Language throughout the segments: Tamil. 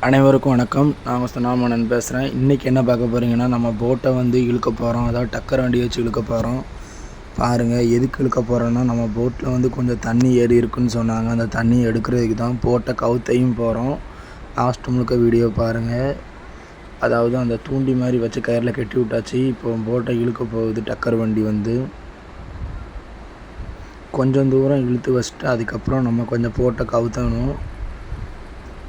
அனைவருக்கும் வணக்கம். நான் உங்கள் சனாமணன் பேசுகிறேன். இன்றைக்கி என்ன பார்க்க போகிறீங்கன்னா, நம்ம போட்டை வந்து இழுக்க போகிறோம். அதாவது டக்கர் வண்டி வச்சு இழுக்க போகிறோம். பாருங்கள், எதுக்கு இழுக்க போகிறோன்னா, நம்ம போட்டில் வந்து கொஞ்சம் தண்ணி ஏறி இருக்குன்னு சொன்னாங்க. அந்த தண்ணி எடுக்கிறதுக்கு தான் போட்டை கவுத்தையும் போகிறோம். லாஸ்ட் முழுக்க வீடியோ பாருங்கள். அதாவது அந்த தூண்டி மாதிரி வச்சு கயிறில் கட்டி விட்டாச்சு. இப்போ போட்டை இழுக்க போகுது டக்கர் வண்டி வந்து. கொஞ்சம் தூரம் இழுத்து வச்சுட்டு அதுக்கப்புறம் நம்ம கொஞ்சம் போட்டை கவுத்தணும்.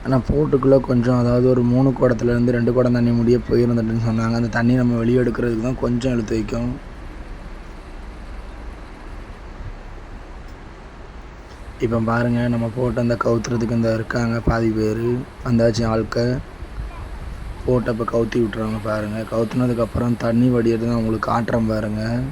ஆனால் போட்டுக்குள்ளே கொஞ்சம், அதாவது ஒரு 3 குடத்துலேருந்து 2 குடம் தண்ணி முடிய போயிருந்துட்டுன்னு சொன்னாங்க. அந்த தண்ணி நம்ம வெளியே எடுக்கிறதுக்கு தான் கொஞ்சம் இழுத்து வைக்கும். இப்போ பாருங்கள், நம்ம போட்டு அந்த கவுத்துறதுக்கு இந்த இருக்காங்க பாதி பேர் வந்தாச்சு ஆட்கள். போட்டை இப்போ கவுத்தி விட்டுருவாங்க பாருங்கள். கவுத்துனதுக்கப்புறம் தண்ணி வடிகிறது நான் உங்களுக்கு காட்டுறேன் பாருங்கள்.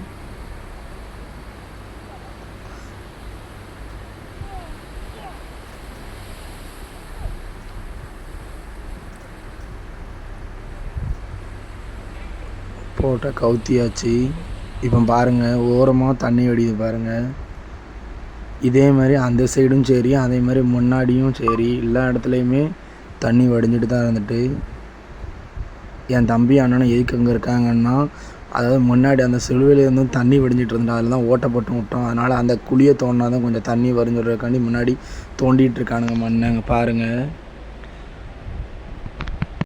போட்டால் கவுத்தியாச்சு. இப்போ பாருங்கள், ஓரமாக தண்ணி வடியுது பாருங்கள். இதே மாதிரி அந்த சைடும் சரி, அதே மாதிரி முன்னாடியும் சரி, எல்லா இடத்துலையுமே தண்ணி வடிஞ்சிட்டு தான் இருந்துட்டு. என் தம்பி அண்ணனும் எதுக்கு அங்கே இருக்காங்கன்னா, அதாவது முன்னாடி அந்த சிலுவையிலேருந்து தண்ணி வடிஞ்சிட்டு இருந்தோம். அதில் தான் ஓட்டை போட்டு விட்டோம். அதனால் அந்த குழியை தோண்டினா தான் கொஞ்சம் தண்ணி வடிஞ்சிடுறதுக்காண்டி முன்னாடி தோண்டிகிட்டு இருக்கானுங்க மண்ணை. அங்கே பாருங்கள்.